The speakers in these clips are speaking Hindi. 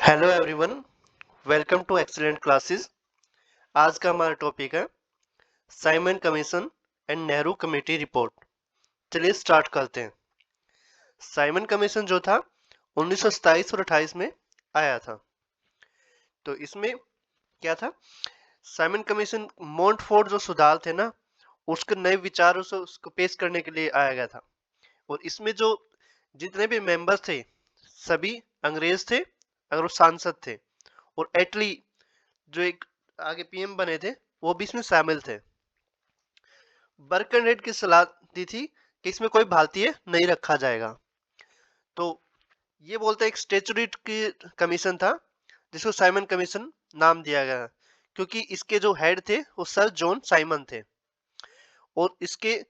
Hello everyone, welcome to excellent classes. आज का हमारा टॉपिक है Simon commission and Nehru committee report. चलिए स्टार्ट करते हैं। साइमन कमीशन जो था 1927 और 28 में आया था। तो इसमें क्या था, साइमन कमीशन मोंटफोर्ट जो सुधार थे ना, उसके नए विचारों से उसको पेश करने के लिए आया गया था। और इसमें जो जितने भी मेंबर्स थे सभी अंग्रेज थे अगर वो सांसद थे। और एटली जो एक आगे पीएम बने थे वो भी इसमें शामिल थे। बर्कनहेड की सलाह दी थी कि इसमें कोई भारतीय नहीं रखा जाएगा। तो ये बोलते एक स्टेचुरी की कमीशन था जिसको साइमन कमीशन नाम दिया गया, क्योंकि इसके जो हेड थे वो सर जॉन साइमन थे। और इसके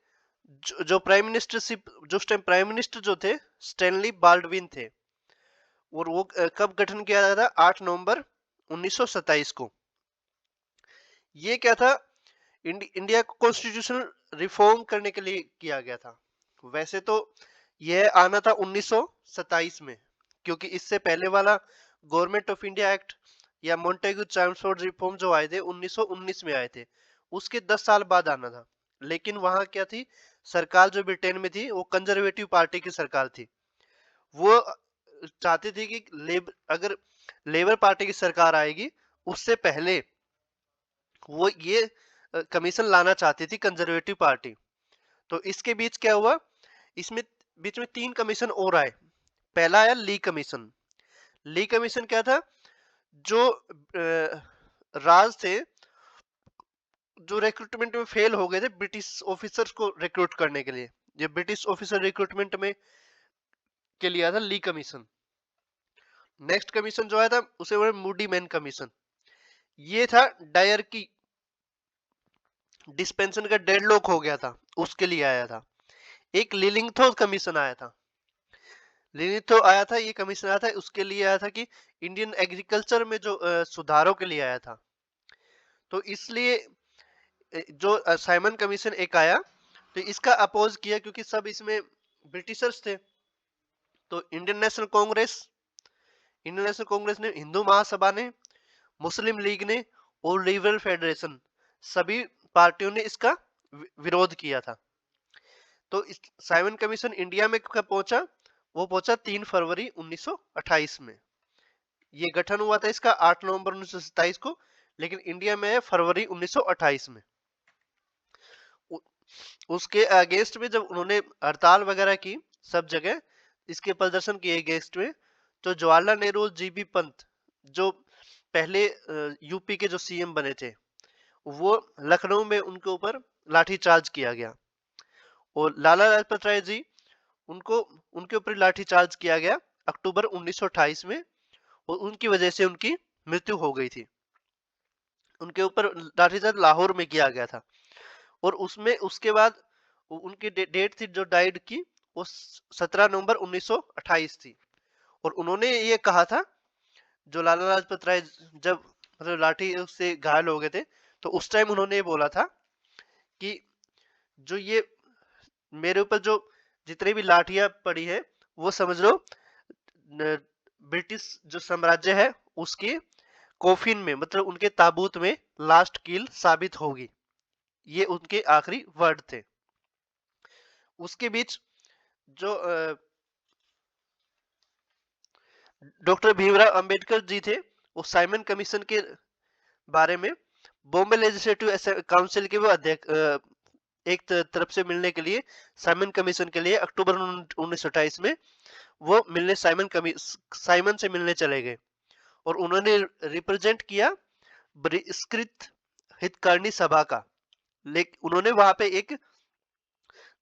जो प्राइम मिनिस्टरशिप, जो उस टाइम प्राइम मिनिस्टर जो थे स्टैनली बाल्डविन थे। और वो कब गठन किया गया था? 8 नवंबर 1927 को। ये क्या था, इंडिया को कॉन्स्टिट्यूशनल रिफॉर्म करने के लिए किया गया था। वैसे तो यह आना था 1927 में, क्योंकि इससे पहले वाला गवर्नमेंट ऑफ इंडिया एक्ट या मॉन्टेग्यू ट्रांसपोर्ट रिफॉर्म जो आए थे 1919 में आए थे, उसके 10 साल बाद आना था। लेकिन वहां क्या थी, सरकार जो ब्रिटेन में थी वो कंजर्वेटिव पार्टी की सरकार थी। वो चाहती थी कि अगर लेबर पार्टी की सरकार आएगी उससे पहले वो ये कमीशन लाना चाहती थी कंजर्वेटिव पार्टी। तो इसके बीच क्या हुआ, इसमें बीच में 3 कमीशन और आए। पहला आया ली कमीशन। ली कमीशन क्या था, जो राज थे जो रिक्रूटमेंट में फेल हो गए थे ब्रिटिश ऑफिसर्स को रिक्रूट करने के लिए। ये ब्रिटिश ऑफिसर रिक्रूटमेंट में के लिए आया था ली कमीशन। नेक्स्ट कमीशन जो आया था उसे बोले मूडी मैन कमीशन। ये था डायर की डिस्पेंसन का डेडलॉक हो गया था, उसके लिए आया था। एक लिलिंगथो कमीशन आया था। लिलिंगथो आया था, ये कमीशन आया था, उसके लिए आया था कि इंडियन एग्रीकल्चर में जो सुधारों के लिए आया था। तो इसलिए जो साइमन कमीशन एक आया तो इसका अपोज किया, क्योंकि सब इसमें ब्रिटिशर्स थे। तो इंडियन नेशनल कांग्रेस ने, हिंदू महासभा ने, मुस्लिम लीग ने और लिबरल फेडरेशन, सभी पार्टियों ने इसका विरोध किया था। तो साइमन कमीशन इंडिया में कब पहुंचा? वो पहुंचा 3 फरवरी 1928 में। ये गठन हुआ था इसका 8 नवंबर 1927 को, लेकिन इंडिया में है फरवरी 1928 में। उसके अगेंस्ट में जब उन्होंने हड़ताल वगैरह की सब जगह, इसके प्रदर्शन किए अगेंस्ट में, तो जवाहरलाल नेहरू, जीबी पंत जो पहले यूपी के जो सीएम बने थे, वो लखनऊ में उनके ऊपर लाठीचार्ज किया गया। और लाला लाजपत राय जी, उनको उनके ऊपर लाठीचार्ज किया गया अक्टूबर 1928 में। और उनकी वजह से उनकी मृत्यु हो गई थी। उनके ऊपर लाठीचार्ज लाहौर में किया गया था। और उसमें उसके बाद उनकी डेट थी जो डाइड की, वो 17 नवंबर 1928 थी। और उन्होंने ये कहा था, जो लाला लाजपत राय जब मतलब लाठी से घायल हो गए थे, तो उस टाइम उन्होंने ये बोला था कि जो ये मेरे ऊपर जो जितनी भी लाठियां पड़ी है, वो समझ लो ब्रिटिश जो साम्राज्य है उसके कोफिन में, मतलब उनके ताबूत में लास्ट कील साबित होगी। ये उनके आखिरी वर्ड थे। उसके बीच जो डॉक्टर भीमराव अंबेडकर जी थे, वो साइमन कमीशन के बारे में बॉम्बे लेजिस्लेटिव काउंसिल के वो अध्यक्ष, एक तरफ से मिलने के लिए साइमन कमीशन के लिए अक्टूबर 1928 में वो मिलने साइमन से मिलने चले गए। और उन्होंने रिप्रेजेंट किया बहिष्कृत हितकारिणी सभा का। लेकिन उन्होंने वहां पे एक,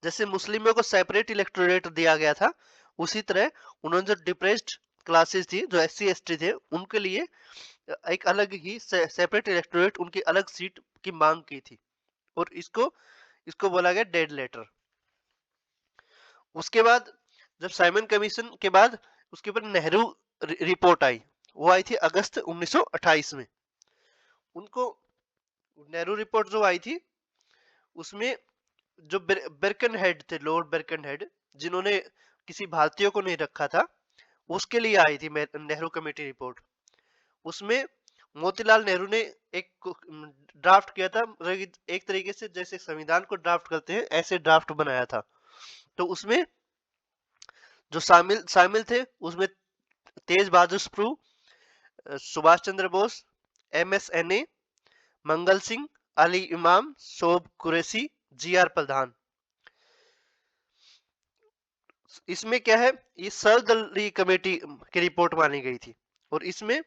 जैसे मुस्लिमों को सेपरेट इलेक्टोरेट दिया गया था, उसी तरह उन्होंने जो डिप्रेस्ड क्लासेस थी, जो एससी एसटी थे, उनके लिए एक अलग ही सेपरेट इलेक्टोरेट, उनकी अलग सीट की मांग की थी। और इसको इसको बोला गया डेड लेटर। उसके बाद जब साइमन कमीशन के बाद उसके ऊपर नेहरू रिपोर्ट आई, वो आई थी अगस्त 1928 में। उनको नेहरू रिपोर्ट जो आई थी उसमें जो बेरकन हेड थे, लॉर्ड बेरकन हेड, जिन्होंने किसी भारतीय को नहीं रखा था, उसके लिए आई थी नेहरू कमेटी रिपोर्ट। उसमें मोतीलाल नेहरू ने एक ड्राफ्ट किया था, मतलब एक तरीके से जैसे संविधान को ड्राफ्ट करते हैं ऐसे ड्राफ्ट बनाया था। तो उसमें जो शामिल शामिल थे उसमें तेज बहादुर सुप्रू, सुभाष चंद्र बोस, MSNA, मंगल सिंह, अली इमाम, शोभ कुरैशी, GR प्रधान। इसमें क्या है, ये सर्वदलीय कमेटी की रिपोर्ट मानी गई थी और इसमें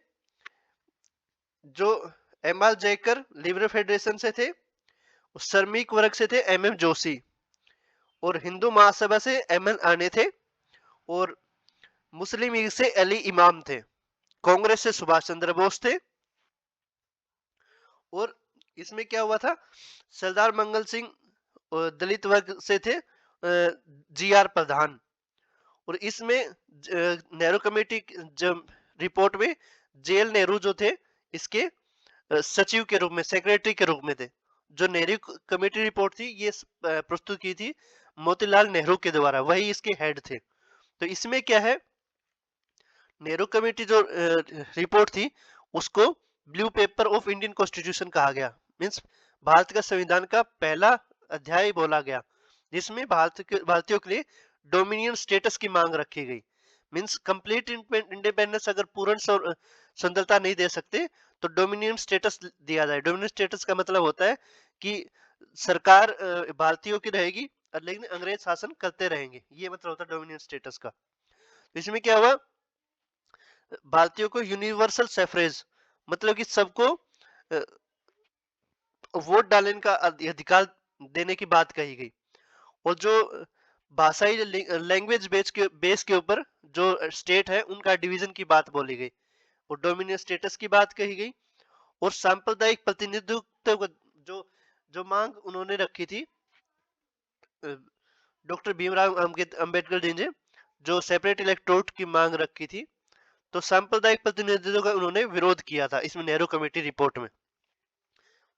जो MR जयकर लिबरल फेडरेशन से थे, श्रमिक वर्ग से थे MM जोशी, और हिंदू महासभा से MN आने थे, और मुस्लिम लीग से अली इमाम थे, कांग्रेस से सुभाष चंद्र बोस थे। और इसमें क्या हुआ था, सरदार मंगल सिंह दलित वर्ग से थे, GR प्रधान। और इसमें नेहरू कमेटी जब रिपोर्ट में जेएल नेहरू जो थे इसके सचिव के रूप में, सेक्रेटरी के रूप में थे। जो नेहरू कमेटी रिपोर्ट थी ये प्रस्तुत की थी मोतीलाल नेहरू के द्वारा, वही इसके हेड थे। तो इसमें क्या है, नेहरू कमेटी जो रिपोर्ट थी उसको blue paper of Indian constitution कहा गया, मींस भारत का संविधान का पहला अध्याय बोला गया, जिसमें भारतीयों के लिए डोमिनियन स्टेटस की मांग रखी गई। मींस कंप्लीट इंडिपेंडेंस अगर पूर्ण स्वतंत्रता नहीं दे सकते तो डोमिनियन स्टेटस दिया जाए। डोमिनियन स्टेटस का मतलब होता है कि सरकार भारतीयों की रहेगी लेकिन अंग्रेज शासन करते रहेंगे, ये मतलब होता है डोमिनियन स्टेटस का। इसमें क्या हुआ, भारतीयों को यूनिवर्सल सफरेज मतलब कि सबको वोट डालने का अधिकार देने की बात कही गई। और जो भाषाई लैंग्वेज बेस के ऊपर जो स्टेट है उनका डिवीजन की बात बोली गई, और डोमिनियन स्टेटस की बात कही गई। और सांप्रदायिक प्रतिनिधित्व जो जो मांग उन्होंने रखी थी डॉक्टर भीमराव अंबेडकर जी ने, जो सेपरेट इलेक्टोरेट की मांग रखी थी, तो सांप्रदायिक प्रतिनिधित्व का उन्होंने विरोध किया था इसमें नेहरू कमेटी रिपोर्ट में।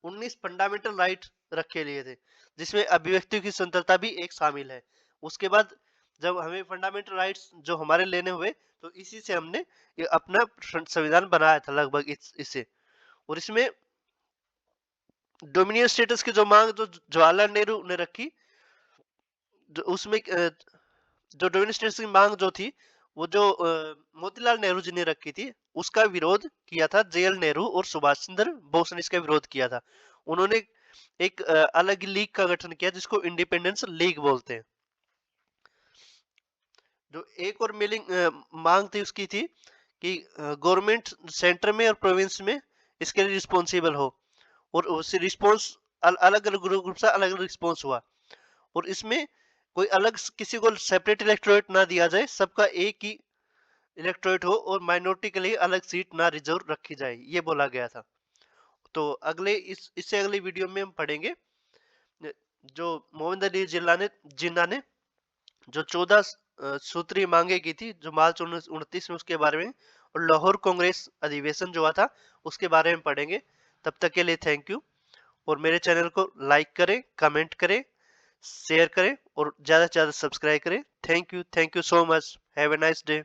19 फंडामेंटल राइट रखे लिए थे जिसमें अभिव्यक्ति की स्वतंत्रता भी एक शामिल है। उसके बाद जब हमें फंडामेंटल राइट्स जो हमारे लेने हुए तो इसी से हमने ये अपना संविधान बनाया था लगभग इससे। और इसमें डोमिनियन स्टेटस की जो मांग जो जवाहरलाल नेहरू ने रखी, जो उसमें जो डोमिनियन स्टेटस की मांग जो थी वो जो मोतीलाल नेहरू जी ने रखी थी उसका विरोध किया था जेएल नेहरू और सुभाष चंद्र बोस ने इसका विरोध किया था। उन्होंने एक अलग लीग का गठन किया जिसको इंडिपेंडेंस लीग बोलते हैं। जो एक और मेलिंग मांग थी उसकी थी कि गवर्नमेंट सेंटर में और प्रोविंस में इसके लिए रिस्पॉन्सिबल हो, और उससे रिस्पॉन्स अलग अलग ग्रुप से अलग अलग रिस्पॉन्स हुआ। और इसमें कोई अलग किसी को सेपरेट इलेक्टोरेट ना दिया जाए, सबका एक ही इलेक्टोरेट हो, और माइनॉरिटी के लिए अलग सीट ना रिजर्व रखी जाए, ये बोला गया था। तो अगले इससे अगली वीडियो में हम पढ़ेंगे जो मोहम्मद अली जिन्ना ने जो 14 सूत्रीय मांगे की थी जो मार्च 1929 में, उसके बारे में, और लाहौर कांग्रेस अधिवेशन जो हुआ था उसके बारे में पढ़ेंगे। तब तक के लिए थैंक यू, और मेरे चैनल को लाइक करें, कमेंट करें, शेयर करें और ज़्यादा से ज़्यादा सब्सक्राइब करें। Thank you so much. Have a nice day.